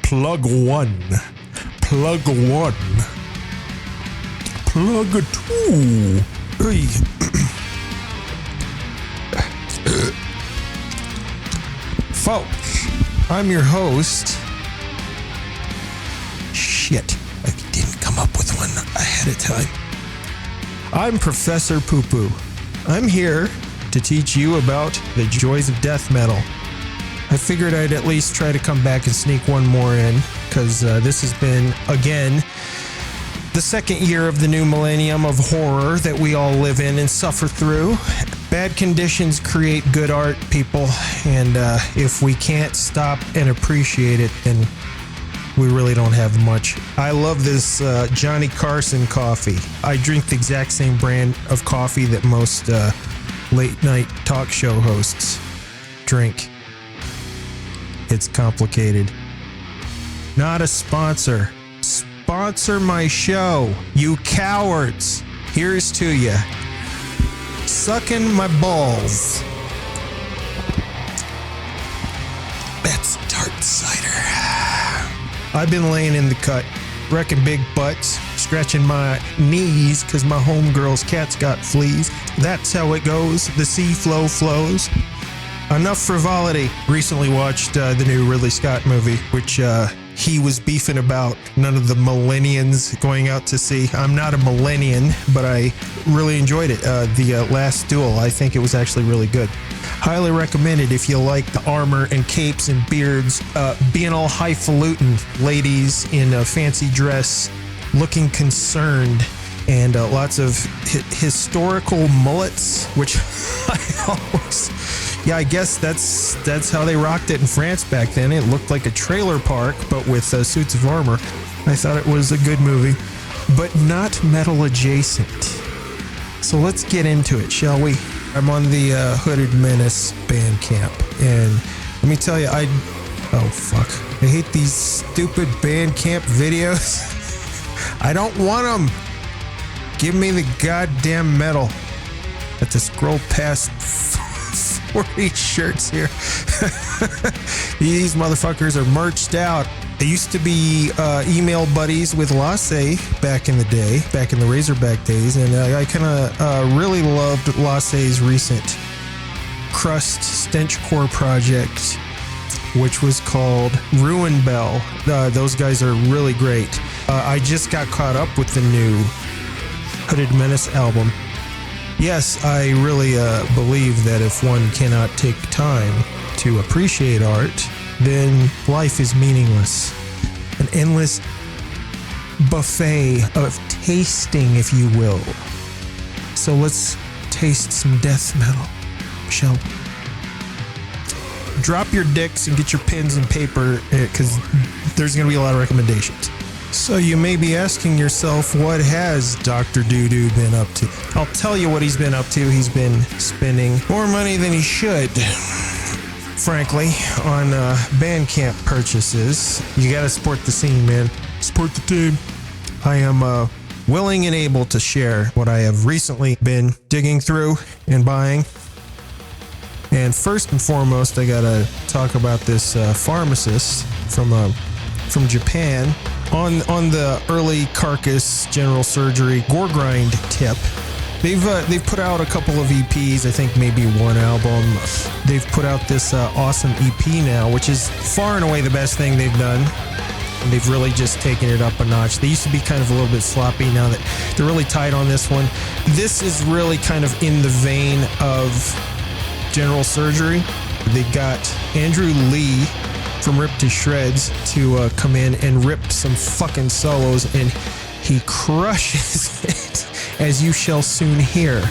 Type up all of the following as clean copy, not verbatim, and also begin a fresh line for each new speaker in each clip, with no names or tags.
Plug 1. Plug 1. Plug 2. Folks, I'm your host. Shit, I didn't come up with one ahead of time. I'm Professor Poo Poo. I'm here to teach you about the joys of death metal. I figured I'd at least try to come back and sneak one more in, because this has been, again, the second year of the new millennium of horror that we all live in and suffer through. Bad conditions create good art, people, and if we can't stop and appreciate it, then we really don't have much. I love this Johnny Carson coffee. I drink the exact same brand of coffee that most late night talk show hosts drink. It's complicated. Not a sponsor. Sponsor my show, you cowards. Here's to ya. Sucking my balls. That's tart cider. I've been laying in the cut, wrecking big butts, scratching my knees because my homegirl's cat's got fleas. That's how it goes. The sea flow flows. Enough frivolity. Recently watched the new Ridley Scott movie, which he was beefing about none of the millennials going out to see. I'm not a millennial, but I really enjoyed it. The Last Duel, I think it was actually really good. Highly recommended if you like the armor and capes and beards, being all highfalutin, ladies in a fancy dress, looking concerned, and lots of historical mullets, which I always... Yeah, I guess that's how they rocked it in France back then. It looked like a trailer park, but with suits of armor. I thought it was a good movie, but not metal adjacent. So let's get into it, shall we? I'm on the Hooded Menace Bandcamp, and let me tell you, oh fuck, I hate these stupid Bandcamp videos. I don't want them. Give me the goddamn metal. I have to scroll past 40 shirts here. These motherfuckers are merched out. I used to be email buddies with Lasse back in the day, back in the Razorback days, and I kind of really loved Lasse's recent crust stenchcore project, which was called Ruin Bell. Those guys are really great. I just got caught up with the new Hooded Menace album. Yes, I really believe that if one cannot take time to appreciate art, then life is meaningless. An endless buffet of tasting, if you will. So let's taste some death metal, shall we? Drop your dicks and get your pens and paper, because there's going to be a lot of recommendations. So you may be asking yourself, what has Dr. Doo-Doo been up to? I'll tell you what he's been up to. He's been spending more money than he should, frankly, on Bandcamp purchases. You gotta support the scene, man. Support the team. I am willing and able to share what I have recently been digging through and buying. And first and foremost, I gotta talk about this Pharmacist from Japan. On the early Carcass General Surgery Gore Grind tip, they've put out a couple of EPs, I think maybe one album. They've put out this awesome EP now, which is far and away the best thing they've done. And they've really just taken it up a notch. They used to be kind of a little bit sloppy. Now that they're really tight on this one. This is really kind of in the vein of General Surgery. They got Andrew Lee from Ripped to Shreds to come in and rip some fucking solos, and he crushes it, as you shall soon hear.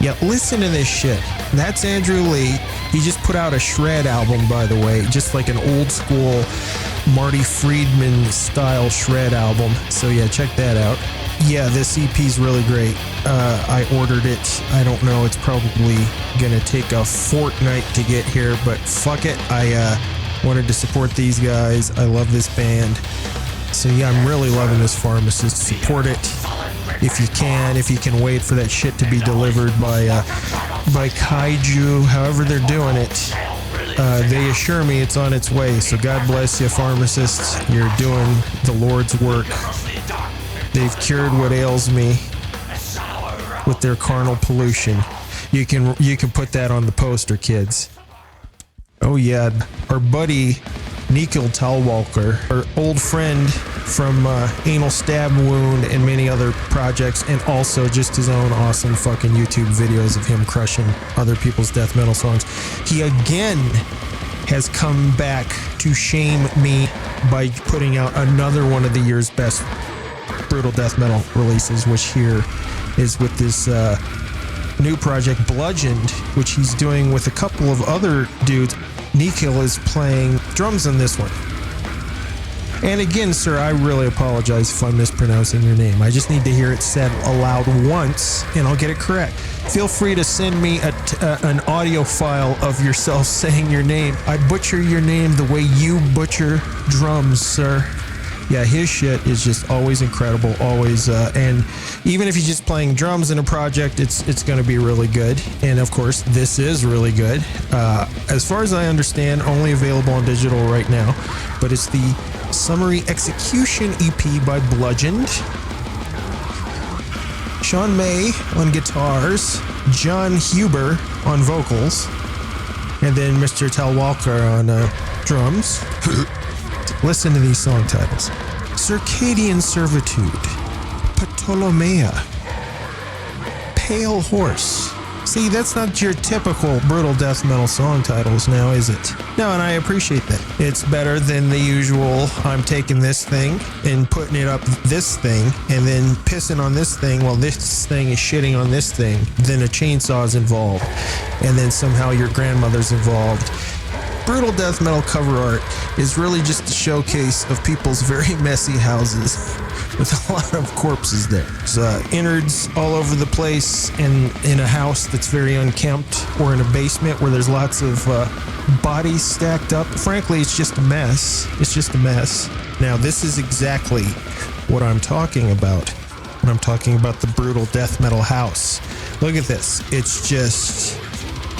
Yeah, listen to this shit. That's Andrew Lee. He just put out a shred album, by the way, just like an old school Marty Friedman style shred album. So yeah, check that out. Yeah, this EP's really great. I ordered it. I don't know, it's probably gonna take a fortnight to get here, but fuck it. I wanted to support these guys. I love this band. So yeah, I'm really loving this Pharmacist. Support it if you can wait for that shit to be delivered by Kaiju, however they're doing it. they assure me it's on its way. So God bless you, Pharmacist. You're doing the Lord's work. They've cured what ails me with their carnal pollution. You can put that on the poster, kids. Oh yeah, our buddy Nikhil Talwalkar, our old friend from Anal Stab Wound and many other projects, and also just his own awesome fucking YouTube videos of him crushing other people's death metal songs. He again has come back to shame me by putting out another one of the year's best brutal death metal releases, which here is with this new project, Bludgeoned, which he's doing with a couple of other dudes. Nikhil is playing drums on this one. And again, sir, I really apologize if I'm mispronouncing your name. I just need to hear it said aloud once, and I'll get it correct. Feel free to send me an audio file of yourself saying your name. I butcher your name the way you butcher drums, sir. Yeah, his shit is just always incredible, always, and even if he's just playing drums in a project, it's going to be really good. And of course, this is really good. As far as I understand, only available on digital right now, but it's the Summary Execution EP by Bludgeoned. Sean May on guitars, John Huber on vocals, and then Mr. Talwalkar on drums. Listen to these song titles: Circadian Servitude, Ptolemaea, Pale Horse. See, that's not your typical brutal death metal song titles now, is it? No, and I appreciate that. It's better than the usual, I'm taking this thing and putting it up this thing and then pissing on this thing while this thing is shitting on this thing. Then a chainsaw is involved, and then somehow your grandmother's involved. Brutal death metal cover art is really just a showcase of people's very messy houses with a lot of corpses there. There's innards all over the place, and in a house that's very unkempt, or in a basement where there's lots of bodies stacked up. Frankly, it's just a mess. It's just a mess. Now, this is exactly what I'm talking about when I'm talking about the brutal death metal house. Look at this. It's just...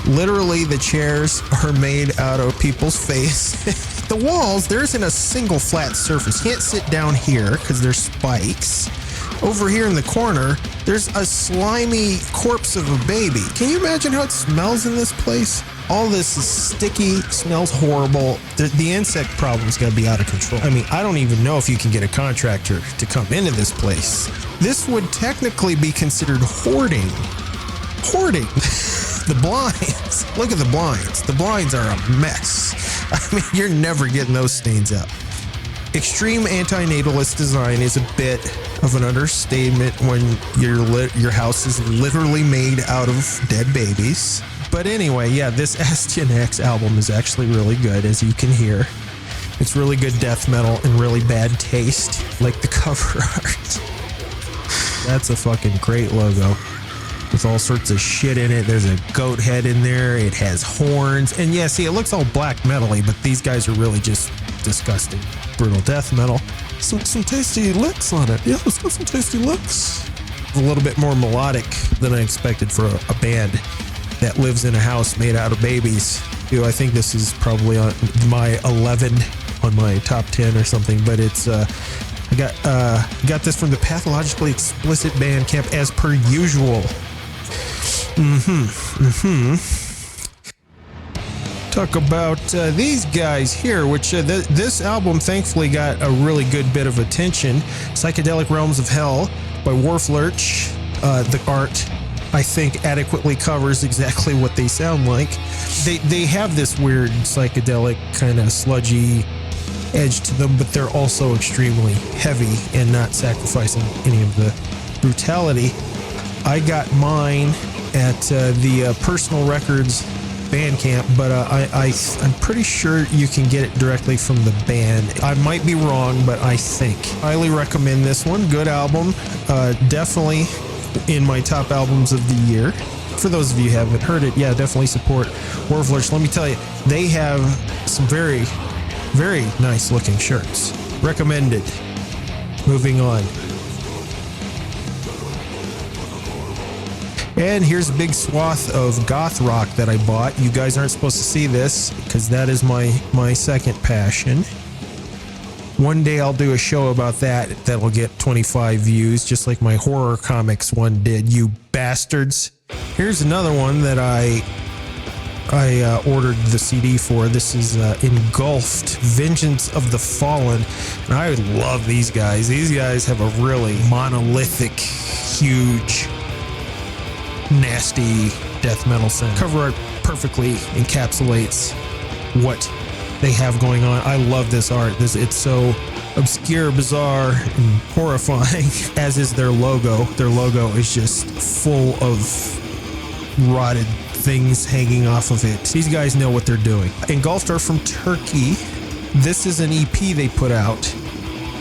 literally, the chairs are made out of people's face. The walls, there isn't a single flat surface. You can't sit down here because there's spikes. Over here in the corner, there's a slimy corpse of a baby. Can you imagine how it smells in this place? All this is sticky, smells horrible. The insect problem's gonna be out of control. I mean, I don't even know if you can get a contractor to come into this place. This would technically be considered hoarding. Hoarding. The blinds. Look at the blinds. The blinds are a mess. I mean, you're never getting those stains out. Extreme antinatalist design is a bit of an understatement when your house is literally made out of dead babies. But anyway, yeah, this Astion X album is actually really good, as you can hear. It's really good death metal and really bad taste, like the cover art. That's a fucking great logo with all sorts of shit in it. There's a goat head in there. It has horns. And yeah, see, it looks all black metal-y, but these guys are really just disgusting. Brutal death metal. Some tasty licks on it. Yeah, it's got some tasty licks. A little bit more melodic than I expected for a band that lives in a house made out of babies. I think this is probably on my 11 on my top 10 or something, but it's I got this from the Pathologically Explicit Bandcamp as per usual. Talk about these guys here, which this album thankfully got a really good bit of attention. Psychedelic Realms of Hell by Wharflurch. The art, I think, adequately covers exactly what they sound like. They have this weird psychedelic kind of sludgy edge to them, but they're also extremely heavy and not sacrificing any of the brutality. I got mine at the Personal Records Bandcamp, but I'm pretty sure you can get it directly from the band. I might be wrong, but I think. Highly recommend this one. Good album. Definitely in my top albums of the year. For those of you who haven't heard it, yeah, definitely support Wharflurch. Let me tell you, they have some very, very nice looking shirts. Recommended. Moving on. And here's a big swath of goth rock that I bought. You guys aren't supposed to see this because that is my second passion. One day I'll do a show about that that'll get 25 views, just like my horror comics one did, you bastards. Here's another one that I ordered the CD for. This is Engulfed, Vengeance of the Fallen. And I love these guys. These guys have a really monolithic, huge, nasty death metal sound. Cover art perfectly encapsulates what they have going on. I love this art. It's so obscure, bizarre, and horrifying, as is their logo. Their logo is just full of rotted things hanging off of it. These guys know what they're doing. Engulfed are from Turkey. This is an EP they put out,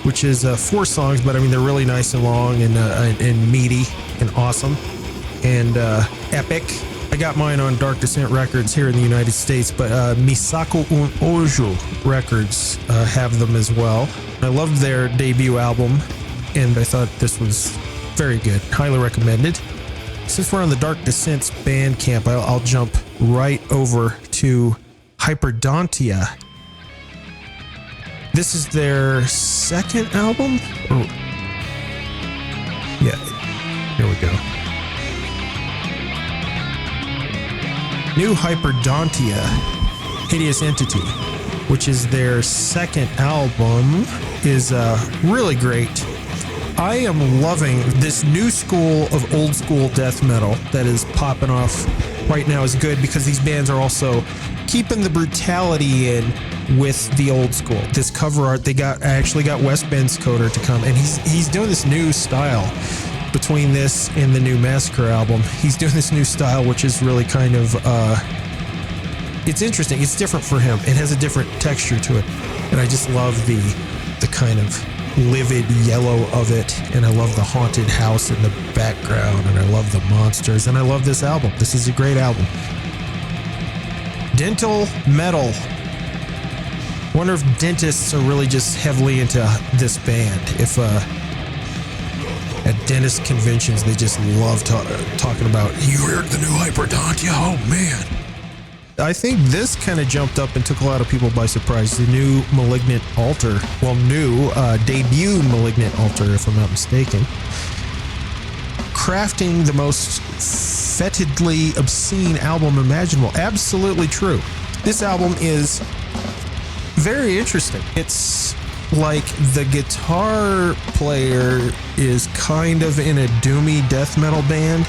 which is 4 songs, but I mean, they're really nice and long and meaty and awesome and epic. I got mine on Dark Descent Records here in the United States, but Misako Un Ojo Records have them as well. I loved their debut album, and I thought this was very good. Highly recommended. Since we're on the Dark Descent's Bandcamp, I'll jump right over to Hyperdontia. This is their second album? Yeah, here we go. New Hyperdontia, Hideous Entity, which is their second album, is really great. I am loving this new school of old school death metal that is popping off right now. Is good because these bands are also keeping the brutality in with the old school. This cover art, I actually got Wes Benscoter to come, and he's doing this new style. Between this and the new Massacre album, he's doing this new style, which is really kind of it's interesting. It's different for him. It has a different texture to it, and I just love the kind of livid yellow of it, and I love the haunted house in the background, and I love the monsters, and I love this album. This is a great album. Dental Metal. Wonder if dentists are really just heavily into this band. If at dentist conventions, they just love talking about, you heard the new Hyperdontia? Oh, man. I think this kind of jumped up and took a lot of people by surprise. The new Malignant Altar. Well, new debut Malignant Altar, if I'm not mistaken. Crafting the most fetidly obscene album imaginable. Absolutely true. This album is very interesting. It's like the guitar player is kind of in a doomy death metal band,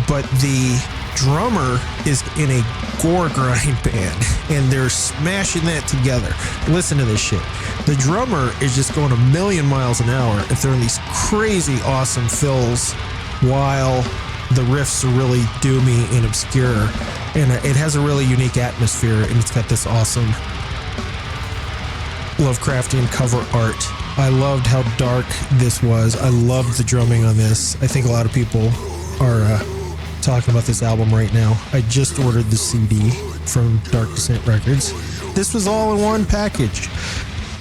but the drummer is in a gore grind band, and they're smashing that together. Listen to this shit. The drummer is just going 1,000,000 miles an hour and throwing these crazy awesome fills while the riffs are really doomy and obscure, and it has a really unique atmosphere, and it's got this awesome Lovecraftian cover art. I loved how dark this was. I loved the drumming on this. I think a lot of people are talking about this album right now. I just ordered the CD from Dark Descent Records. This was all in one package.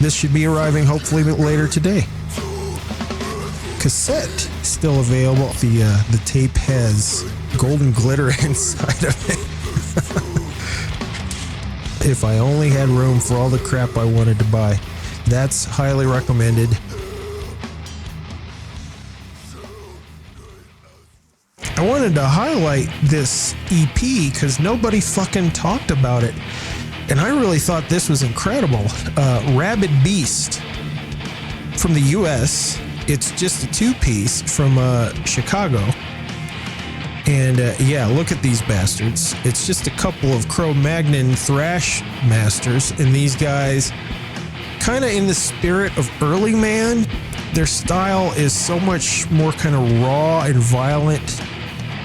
This should be arriving hopefully later today. Cassette still available. The tape has golden glitter inside of it. If I only had room for all the crap I wanted to buy. That's highly recommended. I wanted to highlight this EP because nobody fucking talked about it. And I really thought this was incredible. Rabid Beast from the US. It's just a 2-piece from Chicago. And yeah, look at these bastards. It's just a couple of Cro-Magnon thrash masters, and these guys, kind of in the spirit of Early Man, their style is so much more kind of raw and violent.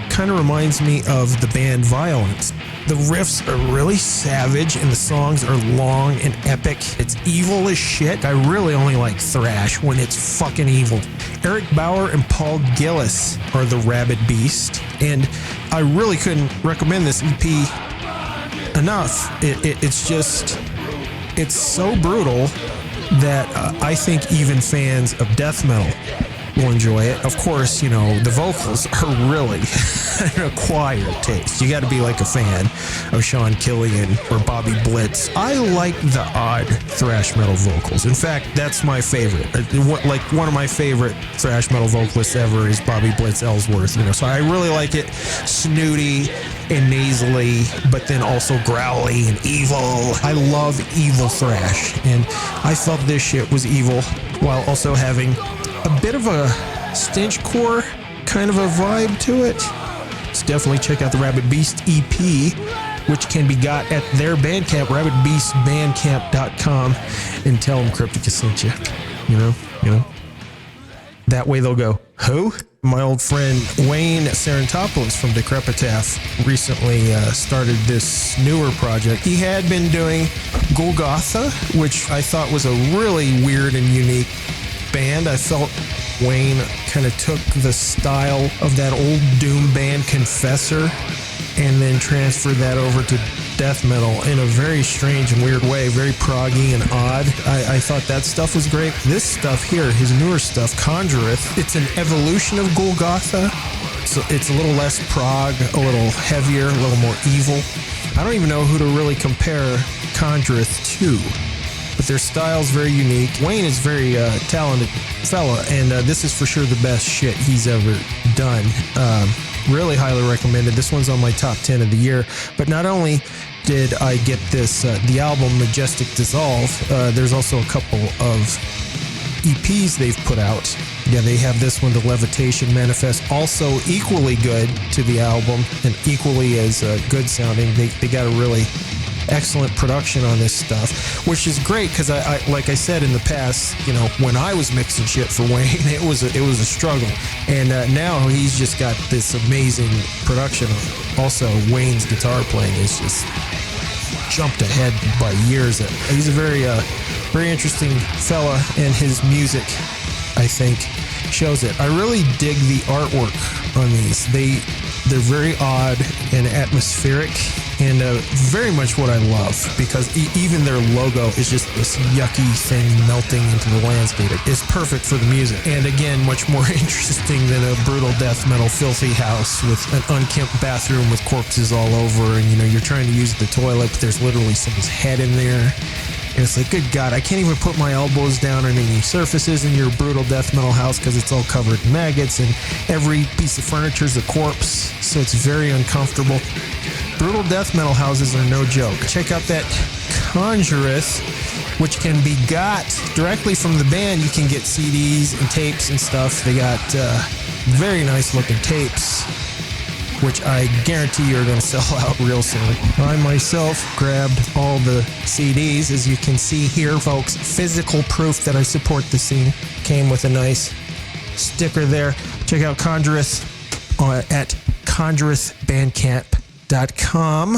Kind of reminds me of the band Violence. The riffs are really savage, and the songs are long and epic. It's evil as shit. I really only like thrash when it's fucking evil. Eric Bauer and Paul Gillis are the Rabid Beast, and I really couldn't recommend this EP enough. It's so brutal that I think even fans of death metal will enjoy it. Of course, you know, the vocals are really an acquired taste. You got to be like a fan of Sean Killian or Bobby Blitz. I like the odd thrash metal vocals. In fact, that's my favorite. Like one of my favorite thrash metal vocalists ever is Bobby Blitz Ellsworth. You know, so I really like it snooty and nasally, but then also growly and evil. I love evil thrash, and I felt this shit was evil while also having a bit of a stenchcore kind of a vibe to it. So definitely check out the Rabid Beast EP, which can be got at their Bandcamp, rabidbeastbandcamp.com, and tell them Crypticus sent you. You know. That way they'll go, who? My old friend Wayne Sarantopoulos from Decrepitaph recently started this newer project. He had been doing Golgotha, which I thought was a really weird and unique band. I felt Wayne kind of took the style of that old doom band Confessor and then transferred that over to death metal in a very strange and weird way, very proggy and odd. I thought that stuff was great. This stuff here, his newer stuff, Conjureth, it's an evolution of Golgotha. So it's a little less prog, a little heavier, a little more evil. I don't even know who to really compare Conjureth to, but their style's very unique. Wayne is very talented fella, and this is for sure the best shit he's ever done. Really highly recommended. This one's on my top 10 of the year. But not only did I get this, the album Majestic Dissolve, there's also a couple of EPs they've put out. Yeah, they have this one, The Levitation Manifest, also equally good to the album and equally as good sounding. They got a really excellent production on this stuff, which is great because I like I said in the past, you know, when I was mixing shit for Wayne, it was a struggle, and now he's just got this amazing production. Also, Wayne's guitar playing is just jumped ahead by years. He's a very interesting fella, and his music, I think, shows it. I really dig the artwork on these. They're very odd and atmospheric, and very much what I love, because even their logo is just this yucky thing melting into the landscape. It's perfect for the music, and again, much more interesting than a brutal death metal filthy house with an unkempt bathroom with corpses all over, and you know, you're trying to use the toilet, but there's literally someone's head in there. And it's like, good God, I can't even put my elbows down on any surfaces in your brutal death metal house because it's all covered in maggots, and every piece of furniture is a corpse, so it's very uncomfortable. Brutal death metal houses are no joke. Check out that Conjureth, which can be got directly from the band. You can get CDs and tapes and stuff. They got very nice looking tapes, which I guarantee you're going to sell out real soon. I myself grabbed all the CDs, as you can see here, folks. Physical proof that I support the scene. Came with a nice sticker there. Check out Conjureth at conjurethbandcamp.com.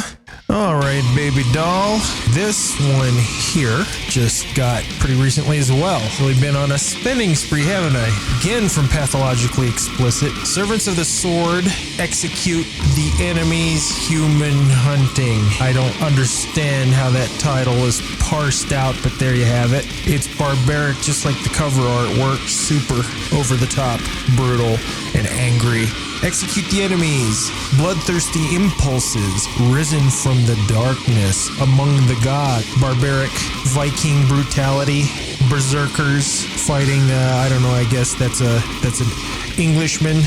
All right, baby doll. This one here just got pretty recently as well. Really been on a spending spree, haven't I? Again from Pathologically Explicit. Servants of the Sword execute the enemy's human hunting. I don't understand how that title is parsed out, but there you have it. It's barbaric, just like the cover artwork. Super over the top, brutal, and angry. Execute the enemies, bloodthirsty impulses, risen from the darkness, among the gods, barbaric Viking brutality, berserkers fighting, I don't know, I guess that's an Englishman.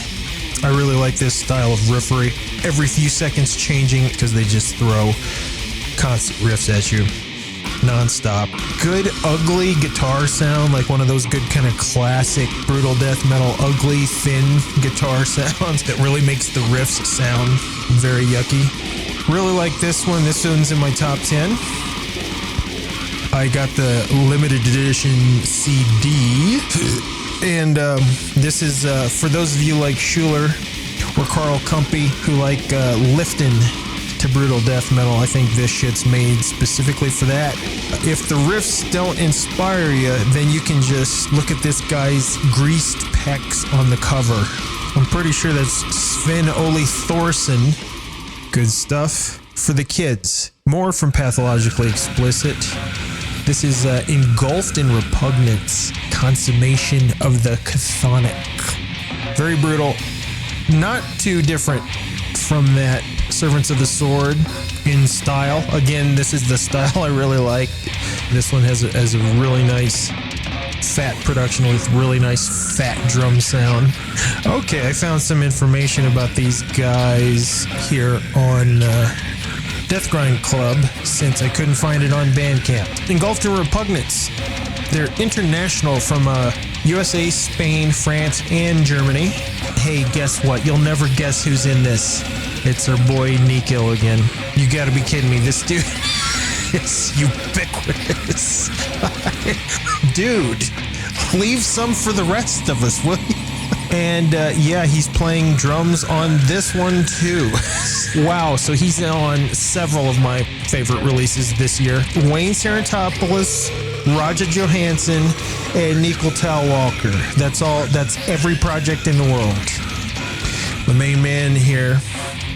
I really like this style of riffery. Every few seconds changing, because they just throw constant riffs at you. Non-stop. Good, ugly guitar sound, like one of those good kind of classic brutal death metal, ugly, thin guitar sounds that really makes the riffs sound very yucky. Really like this one. This one's in my top 10. I got the limited edition CD. And this is for those of you like Schuler or Carl Cumpy who like lifting to brutal death metal. I think this shit's made specifically for that. If the riffs don't inspire you, then you can just look at this guy's greased pecs on the cover. I'm pretty sure that's Sven Ole Thorsen. Good stuff for the kids. More from Pathologically Explicit. This is Engulfed in Repugnance, consummation of the chthonic. Very brutal. Not too different from that Servants of the Sword in style. Again, this is the style I really like. This one has a really nice fat production with really nice fat drum sound. Okay, I found some information about these guys here on Death Grind Club since I couldn't find it on Bandcamp. Engulfed in Repugnance. They're international from USA, Spain, France, and Germany. Hey, guess what? You'll never guess who's in this. It's our boy Nico again. You gotta be kidding me. This dude is ubiquitous. Dude, leave some for the rest of us, will you? And yeah, he's playing drums on this one too. Wow, so he's on several of my favorite releases this year. Wayne Sarantopoulos, Roger Johansson, and Nicole Talwalker. That's every project in the world. The main man here,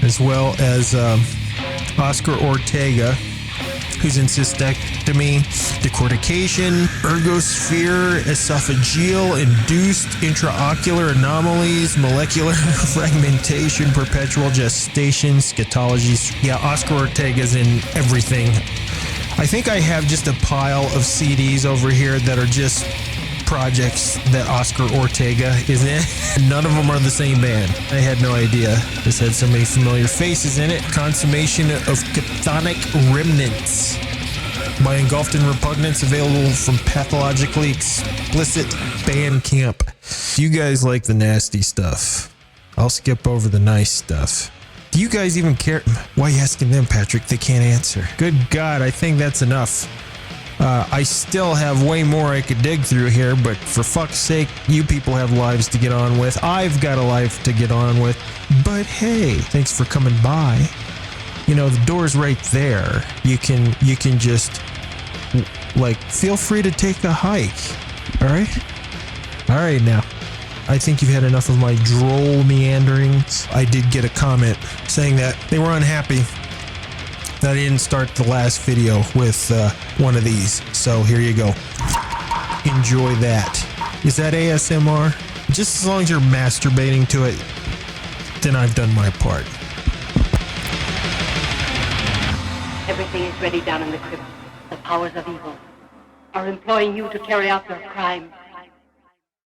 as well as Oscar Ortega, who's in cystectomy, decortication, ergosphere, esophageal, induced intraocular anomalies, molecular fragmentation, perpetual gestation, scatology. Yeah, Oscar Ortega's in everything. I think I have just a pile of CDs over here that are just projects that Oscar Ortega is in. None of them are the same band. I had no idea. This had so many familiar faces in it. Consummation of Chthonic Remnants by Engulfed in Repugnance, available from Pathologically Explicit Bandcamp. You guys like the nasty stuff. I'll skip over the nice stuff. Do you guys even care? Why are you asking them, Patrick? They can't answer. Good God, I think that's enough. I still have way more I could dig through here, but for fuck's sake, you people have lives to get on with. I've got a life to get on with. But hey, thanks for coming by. You know, the door's right there. You can just, like, feel free to take a hike. All right now. I think you've had enough of my droll meanderings. I did get a comment saying that they were unhappy that I didn't start the last video with one of these. So here you go. Enjoy that. Is that ASMR? Just as long as you're masturbating to it, then I've done my part.
Everything is ready down in the crypt. The powers of evil are employing you to carry out their crime.